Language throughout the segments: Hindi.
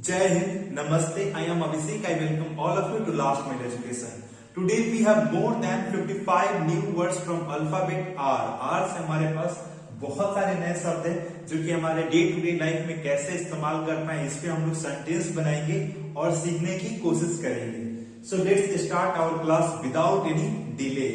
Jai Hind, Namaste. I am Abhishek. I welcome all of you to Last Mile Education. Today we have more than 55 new words from alphabet R. R से हमारे पास बहुत सारे नए शब्द हैं जो कि हमारे डे टू डे लाइफ में कैसे इस्तेमाल करना है, इस पे हम लोग सेंटेंस बनाएंगे और सीखने की कोशिश करेंगे. So let's start our class without any delay.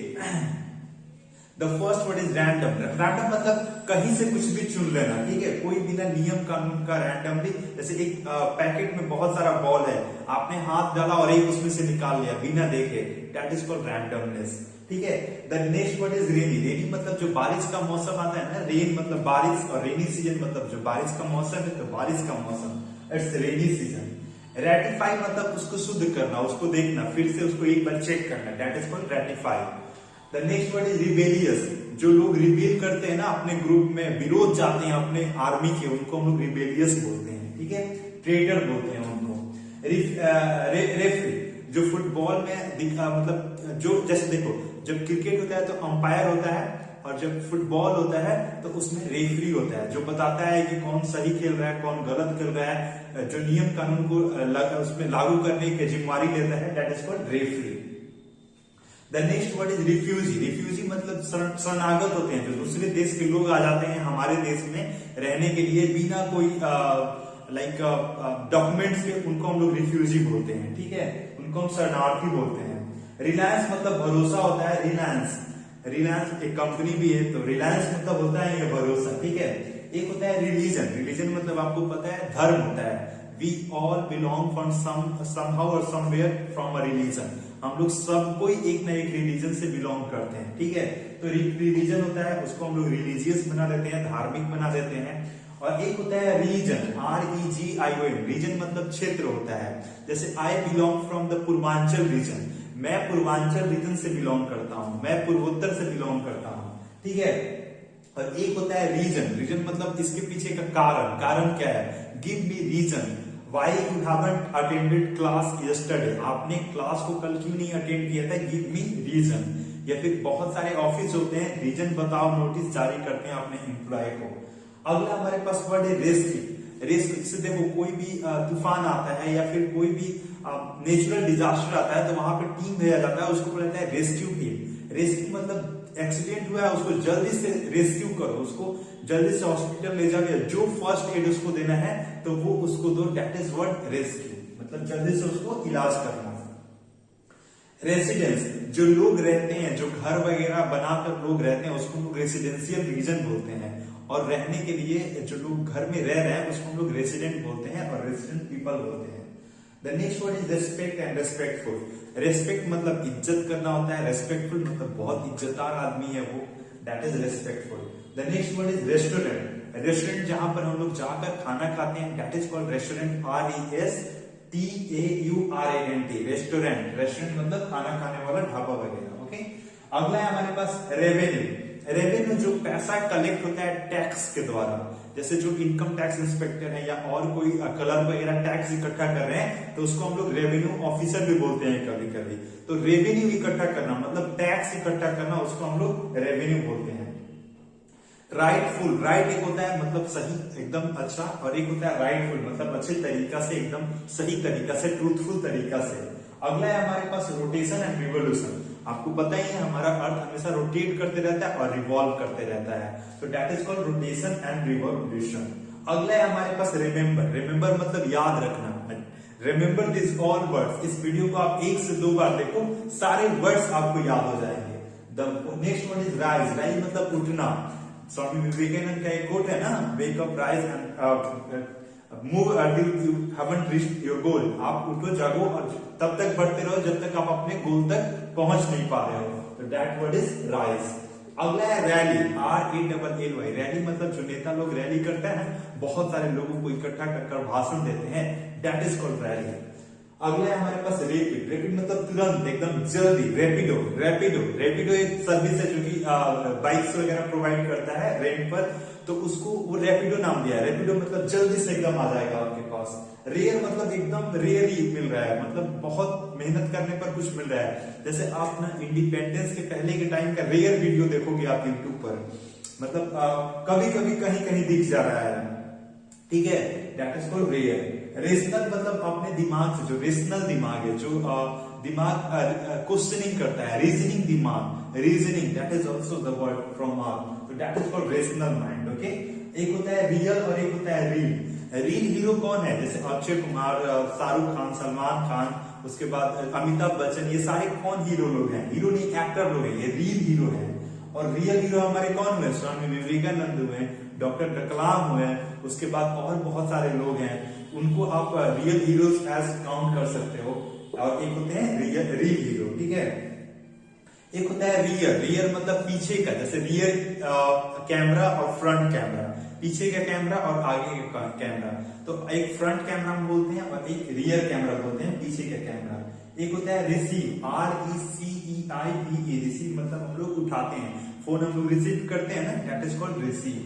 The first word is random. Random मतलब कहीं से कुछ भी चुन लेना, ठीक है, कोई बिना नियम कानून का रैंडमली. जैसे एक पैकेट में बहुत सारा बॉल है, आपने हाथ डाला और एक उसमें से निकाल लिया बिना देखे, दैट इज कॉल्ड रैंडमनेस. ठीक है. The next word is rainy. Rainy मतलब जो बारिश का मौसम आता है ना, रेन मतलब बारिश और रेनी सीजन मतलब जो बारिश का मौसम है, तो बारिश का मौसम, इट्स रेनी सीजन. रेटिफाई मतलब उसको शुद्ध करना, उसको देखना, फिर से उसको एक बार चेक करना, that is called ratify. The next word is rebellious. जो लोग रिबेल करते हैं ना, अपने ग्रुप में विरोध जाते हैं अपने आर्मी के, उनको हम लोग रिबेलियस बोलते हैं. ठीक है. ट्रेटर बोलते हैं उनको. रेफरी जो फुटबॉल में मतलब जो, जैसे देखो, जब क्रिकेट होता है तो अंपायर होता है, और जब फुटबॉल होता है तो उसमें रेफरी होता है जो बताता है कि कौन सही खेल रहा है, कौन गलत खेल रहा है, जो नियम कानून को उसमें लागू करने की जिम्मेवारी लेता है, that is called referee. The next word is refugee. Refugee मतलब शरणागत होते हैं, जो दूसरे देश के लोग आ जाते हैं हमारे देश में रहने के लिए बिना कोई डॉक्यूमेंट्स के, उनको हम लोग रिफ्यूजी बोलते हैं. ठीक है. उनको हम शरणार्थी बोलते हैं. रिलायंस मतलब भरोसा होता है. रिलायंस एक कंपनी भी है, तो रिलायंस मतलब होता है ये भरोसा. ठीक है. एक होता है रिलीजन. रिलीजन मतलब आपको पता है धर्म होता है. We all belong from somehow और समवेयर फ्रॉम अ रिलीजन. हम लोग सब कोई एक ना एक रिलीजन से बिलोंग करते हैं. ठीक है. तो रिलीजन होता है, उसको हम लोग रिलीजियस बना देते हैं, धार्मिक बना देते हैं. और एक होता है रीजन. REGION. रीजन मतलब क्षेत्र होता है. जैसे I belong from the Purvanchal region. मैं पूर्वांचल रीजन से बिलोंग करता हूं, मैं पूर्वोत्तर से बिलोंग करता हूं. ठीक है. और एक होता है रीजन. रीजन मतलब इसके पीछे का कारण. कारण क्या है? Give me reason Why you haven't attended class yesterday? आपने क्लास को कल क्यों नहीं अटेंड किया था? Give me reason. या फिर बहुत सारे ऑफिस होते हैं, रीजन बताओ नोटिस जारी करते हैं अपने एम्प्लॉय को. अगला हमारे पास वर्ड है रेस्क्यू. रेस्क्यू से देखो, कोई भी तूफान आता है या फिर कोई भी नेचुरल डिजास्टर आता है तो वहां पे टीम भेजा जाता है, उसको बोला जाता है रेस्क्यू टीम. रेस्क्यू मतलब एक्सीडेंट हुआ है, उसको जल्दी से रेस्क्यू करो, उसको जल्दी से हॉस्पिटल ले जाके जो फर्स्ट एड उसको देना है तो वो उसको दो, दैट इज वर्ड रेस्क्यू. मतलब जल्दी से उसको इलाज करना. रेसिडेंस जो लोग रहते हैं, जो घर वगैरह बनाकर लोग रहते हैं, उसको हम लोग रेसिडेंशियल रीजन बोलते हैं. और रहने के लिए जो लोग घर में रह रहे हैं उसको हम लोग रेसिडेंट बोलते हैं और रेसिडेंट पीपल बोलते हैं. The next word is respect and respectful. Respect मतलब इज्जत करना होता है. रेस्पेक्टफुल मतलब बहुत इज्जतदार आदमी है वो, that is respectful. The next word is restaurant. Restaurant जहां पर हम लोग जाकर खाना खाते हैं, that is called restaurant. RESTAURANT. Restaurant. Restaurant मतलब खाना खाने वाला ढाबा वगैरह. ओके. अगला है हमारे पास रेवेन्यू. रेवेन्यू जो पैसा कलेक्ट होता है टैक्स के द्वारा. जैसे जो इनकम टैक्स इंस्पेक्टर है या और कोई कलर वगैरह टैक्स इकट्ठा कर रहे हैं तो उसको हम लोग रेवेन्यू ऑफिसर भी बोलते हैं कभी कभी. तो रेवेन्यू इकट्ठा करना मतलब टैक्स इकट्ठा करना, उसको हम लोग रेवेन्यू बोलते हैं. राइटफुल. राइट एक होता है मतलब सही, एकदम अच्छा, और एक होता है राइटफुल मतलब अच्छे तरीका से, एकदम सही तरीका से, ट्रूथफुल तरीका से. अगला है हमारे पास रोटेशन एंड रिवोल्यूशन. आपको पता ही है हमारा अर्थ हमेशा रोटेट करते रहता है और रिवॉल्व करते रहता है, तो that is called rotation and revolution. अगला है हमारे पास रिमेंबर. रिमेंबर मतलब याद रखना. Remember this all words. इस वीडियो को आप 1 से 2 बार देखो, सारे वर्ड्स आपको याद हो जाएंगे. The next word is rise. Rise मतलब उठना. स्वामी विवेकानंद का एक कोट है ना, wake up rise and move until you haven't reached your goal. आप उठो, जागो और तब तक बढ़ते रहो जब तक आप अपने गोल तक पहुंच नहीं पा रहे हो, तो दैट वर्ड इज राइज. अगला है रैली. RALLY. रैली मतलब जो नेता लोग रैली करते हैं, बहुत सारे लोगों को इकट्ठा कर भाषण देते हैं, दैट इज कॉल्ड रैली. अगला है हमारे पास रैपिड. रैपिड मतलब तुरंत, एकदम जल्दी. रैपिडो एक सर्विस है जो कि बाइक्स वगैरह प्रोवाइड करता है रेंट पर, तो उसको वो रैपिडो नाम दिया है. रैपिडो मतलब जल्दी से एकदम आ जाएगा आपके पास. रेयर मतलब एकदम रेयरली मिल रहा है, मतलब बहुत मेहनत करने पर कुछ मिल रहा है. जैसे आप ना इंडिपेंडेंस के पहले के टाइम का रेयर वीडियो देखोगे आप यूट्यूब पर, मतलब कभी कभी कहीं कहीं दिख जा रहा है. ठीक है, that is called rare. Rational मतलब अपने दिमाग से, जो रेशनल दिमाग है, जो दिमाग क्वेश्चनिंग करता है, रीजनिंग दिमाग, reasoning, that is also the word from R, तो that is called rational mind. Okay, एक होता है रियल और एक होता है रील। रील हीरो कौन है? जैसे अक्षय कुमार, शाहरुख खान, सलमान खान, उसके बाद अमिताभ बच्चन, ये सारे कौन हीरो लोग हैं? हीरो नहीं, एक्टर लोग हैं, ये रील हीरो है। और रियल हीरो हमारे कौन हुए? स्वामी विवेकानंद हुए, डॉक्टर कलाम हुए, उसके बाद और बहुत सारे लोग हैं, उनको आप रियल हीरोज एज काउंट कर सकते हो। और एक होते हैं रील हीरो, ठीक है। एक होता है रियर। रियर मतलब पीछे का, जैसे रियर कैमरा और फ्रंट कैमरा, पीछे का कैमरा और आगे का कैमरा। तो एक फ्रंट कैमरा हम बोलते हैं और एक रियर कैमरा बोलते हैं, पीछे का कैमरा। एक होता है रिसीव, RECEIVE, रिसीव मतलब हम लोग उठाते हैं, फोन हम लोग रिसीव करते हैं ना, दैट इज कॉल्ड रिसीव।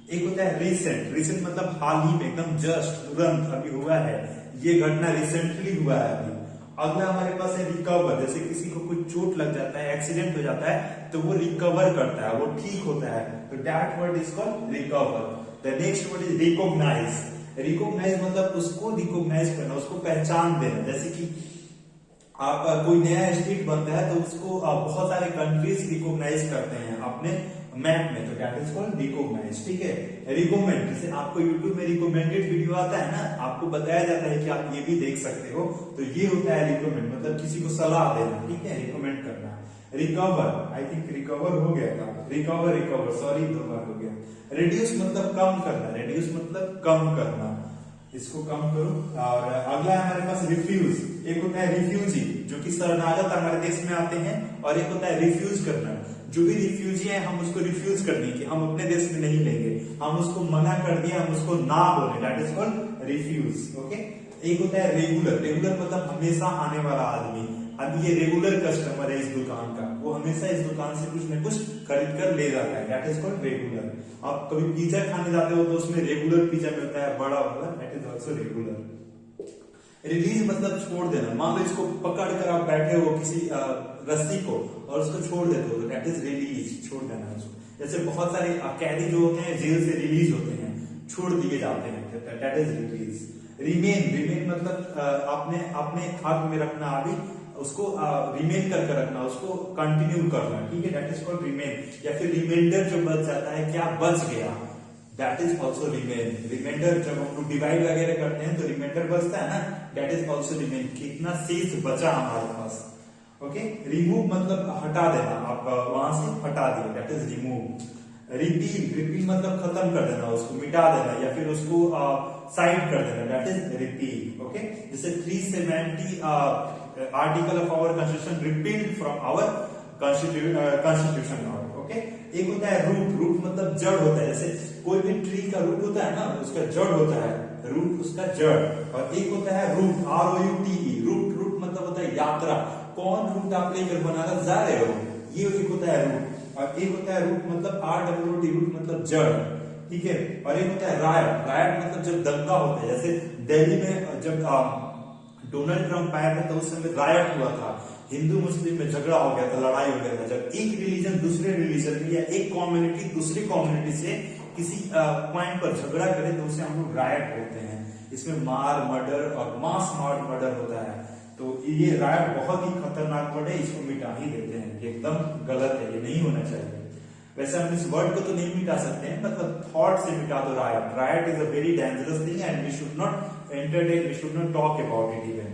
एक होता है रिसेंट। रिसेंट मतलब हाल ही में, एकदम जस्ट, तुरंत अभी हुआ है, ये घटना रिसेंटली हुआ है अभी। अगला हमारे पास है रिकवर। जैसे किसी को कुछ चोट लग जाता है, एक्सीडेंट हो जाता है, तो वो रिकवर करता है, वो ठीक होता है, तो that word is called recover. The next word is recognize. Recognize मतलब उसको रिकॉग्नाइज करना, उसको पहचान देना। जैसे कि आप कोई नया स्टेट बनता है तो उसको बहुत सारे कंट्रीज रिकॉग्नाइज करते हैं अपने मैप में, तो दैट इज कॉल्ड रिकॉग्नाइज, ठीक है। रिकमेंड, जैसे आपको यूट्यूब में रिकमेंडेड वीडियो आता है ना, आपको बताया जाता है कि आप ये भी देख सकते हो, तो ये होता है रिकमेंड, मतलब किसी को सलाह देना, ठीक है, रिकमेंड करना। रिकवर, आई थिंक रिकवर हो गया था, रिकवर, सॉरी, 2 बार हो गया। रिड्यूस मतलब कम करना, रिड्यूस मतलब कम करना, इसको कम करो। और अगला है हमारे पास रिफ्यूज। एक होता है रिफ्यूजी, जो कि शरणागत हमारे देश में आते हैं, और एक होता है रिफ्यूज करना, जो भी रिफ्यूजी है हम उसको रिफ्यूज कर दें कि हम अपने देश में नहीं लेंगे, हम उसको मना कर दिया, हम उसको ना बोले, that is called refuse. Okay, एक होता है रेगुलर। रेगुलर मतलब हमेशा आने वाला आदमी, अब ये रेगुलर कस्टमर है इस दुकान का, वो हमेशा इस दुकान से कुछ न कुछ खरीद कर ले जाता है, दैट इज कॉल्ड रेगुलर। आप कभी पिज्जा खाने जाते हो तो उसमें रेगुलर पिज्जा मिलता है, बड़ा वाला, that is also regular. Release मतलब छोड़ देना, मान लो इसको पकड़ कर आप बैठे हो किसी रस्सी को और उसको छोड़ देते हो, तो दैट इज रिलीज, छोड़ देना उसको। जैसे बहुत सारे कैदी जो होते हैं जेल से रिलीज होते हैं, छोड़ दिए जाते हैं, दैट इज रिलीज। रिमेन मतलब अपने हाथ में रखना, अभी उसको रिमेन करके रखना, उसको कंटिन्यू करना, ठीक है, दैट इज कॉल्ड रिमेन। या फिर रिमाइंडर जो बच जाता है, क्या बच गया, that is also remain. Reminder जब हम लोग डिवाइड वगैरह करते हैं तो रिमाइंडर बचता है ना, दैट इज ऑल्सो रिमेन, कितना शेष बचा हमारे पास। ओके, रिमूव मतलब हटा देना, आप वहां से हटा दिए, दैट इज रिमूव। रिपील मतलब खत्म कर देना, उसको मिटा देना या फिर उसको साइड कर देना, दैट इज रिपील। ओके, जैसे 370 article of our constitution repealed from our constitution. Okay, एक होता है रूट। रूट मतलब जड़ होता है, जैसे कोई भी ट्री का रूट होता है ना, उसका जड़ होता है, रूट उसका जड़। और एक होता है रूट, ROUTE, रूट मतलब होता है यात्रा, कौन रूट आप लेकर बनारस जा रहे हो, ये एक होता है रूट। और एक होता है रूट मतलब ROOT, रूट मतलब जड़, ठीक है। और एक होता है रायट। रायट मतलब जब दंगा होता है, जैसे दिल्ली में जब डोनाल्ड ट्रंप आया था तो उस समय रायट हुआ था, हिंदू मुस्लिम में झगड़ा हो गया था, लड़ाई हो गया था। जब एक रिलीजन दूसरे रिलीजन या एक कम्युनिटी दूसरी कम्युनिटी से किसी पॉइंट पर झगड़ा करे तो उसे हम लोग रायट बोलते हैं। इसमें मार, मर्डर और मास मर्डर होता है, तो ये रायट बहुत ही खतरनाक वर्ड है, इसको मिटा ही देते हैं, एकदम गलत है, ये नहीं होना चाहिए। वैसे हम इस वर्ड को तो नहीं मिटा सकते हैं, मतलब थॉट से मिटा दो riot. Riot is a very dangerous thing and we should not entertain, we should not talk about it even.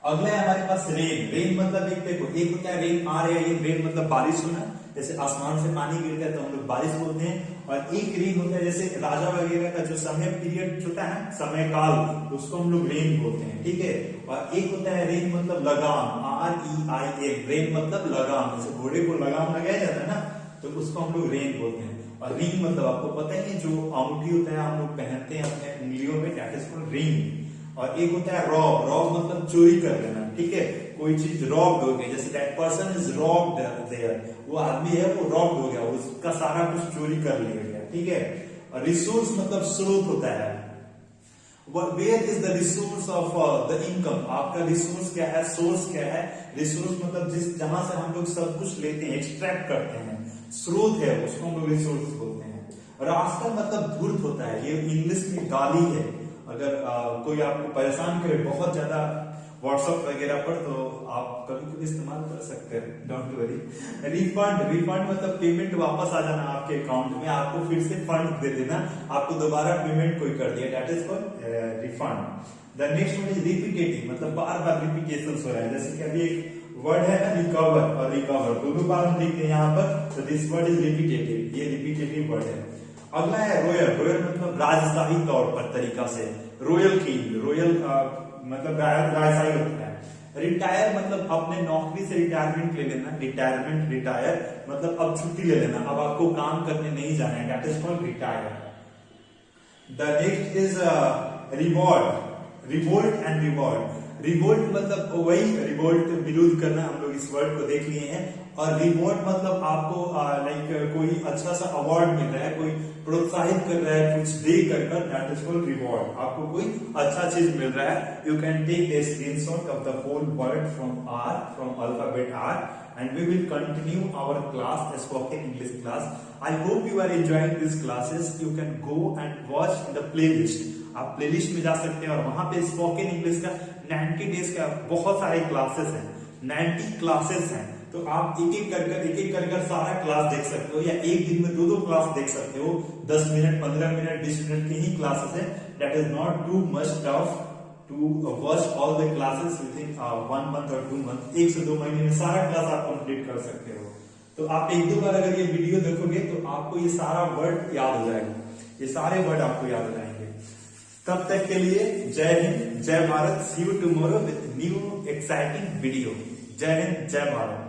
अगला है हमारे पास रेन। रेन मतलब एक देखो, एक होता है रेन आ रहा है, रेन मतलब बारिश होना, जैसे आसमान से पानी गिरता है तो हम लोग बारिश बोलते हैं। और एक रेन होता है जैसे राजा वगैरह का जो समय पीरियड होता है, समय काल, उसको हम लोग रेन बोलते हैं, ठीक है। और एक होता है रेन मतलब लगाम, REIN, रेन मतलब लगाम, जैसे घोड़े को लगाम लगाया जाता है ना, तो उसको हम लोग रेन बोलते हैं। और रिंग मतलब आपको पता है जो अंगूठी होता है हम लोग पहनते हैं अपने उंगलियों में, दैट इज कॉल्ड रिंग। और एक होता है रॉब। रॉब मतलब चोरी कर लेना, ठीक है, कोई चीज रॉब्ड हो गई, जैसे that person is robbed there, वो आदमी है वो रॉब्ड हो गया, उसका सारा कुछ चोरी कर लिया गया, ठीक है। और रिसोर्स मतलब स्रोत होता है, where is the resource of the income, आपका रिसोर्स क्या है, सोर्स क्या है। रिसोर्स मतलब जिस जहां से हम लोग सब कुछ लेते हैं, एक्सट्रैक्ट करते हैं, स्रोत है, उसको हम लोग रिसोर्स बोलते हैं। रास्कल मतलब धूर्त होता है, ये इंग्लिश में गाली है, अगर कोई आपको परेशान करे बहुत ज्यादा व्हाट्सएप वगैरह पर, तो आप कभी कभी इस्तेमाल कर सकते हैं, डोंट वरी। रिफंड मतलब पेमेंट वापस आ जाना आपके अकाउंट में, आपको फिर से फंड दे देना, आपको दोबारा पेमेंट कोई कर दिया, that is called refund. The next one is repetitive, मतलब बार बार रिपीटेशन हो रहा है। जैसे कि अभी एक वर्ड है ना रिकवर और रिकवर, दोनों बार हम देखते हैं यहाँ पर, तो दिस वर्ड इज रिपीटेटिव, ये रिपीटेटिव वर्ड है। अगला है रॉयल। रॉयल मतलब राजशाही तौर पर तरीका से, रॉयल किंग, रॉयल मतलब राजशाही होता है। रिटायर मतलब अपने नौकरी से रिटायरमेंट ले लेना, रिटायरमेंट, रिटायर मतलब अब छुट्टी ले लेना, अब आपको काम करने नहीं जाना है, that is called retire. The next is reward, revolt and reward. Revolt मतलब वही रिवोल्ट विरोध करना, हम लोग इस वर्ड को देख लिए हैं। और रिवॉर्ड मतलब आपको लाइक कोई अच्छा सा अवार्ड मिल रहा है, कोई प्रोत्साहित कर रहा है कुछ दे कर, दैट इज कॉल्ड रिवॉर्ड। आपको कोई अच्छा चीज मिल रहा है। You can take a screenshot of the whole word from alphabet R and we will continue our class, the spoken English class. I hope you are enjoying these classes. You can go and watch the playlist. आप प्लेलिस्ट में जा सकते हैं और वहां पे स्पोकन इंग्लिश का 90 डेज का बहुत सारे क्लासेस हैं, 90 क्लासेस हैं। तो आप एक एक कर सारा क्लास देख सकते हो, या एक दिन में दो क्लास देख सकते हो। 10 मिनट, 15 मिनट, 20 मिनट की ही क्लासेस है। That is not too much tough to watch all the classes within 1 month or 2 months। 1 से 2 महीने में सारा क्लास आप कंप्लीट कर सकते हो। तो आप 1-2 बार अगर ये वीडियो देखोगे तो आपको ये सारा वर्ड याद हो जाएगा, ये सारे वर्ड आपको याद हो जाएंगे। तब तक के लिए जय हिंद, जय Bharat. See you tomorrow with new exciting video. जय हिंद, जय भारत।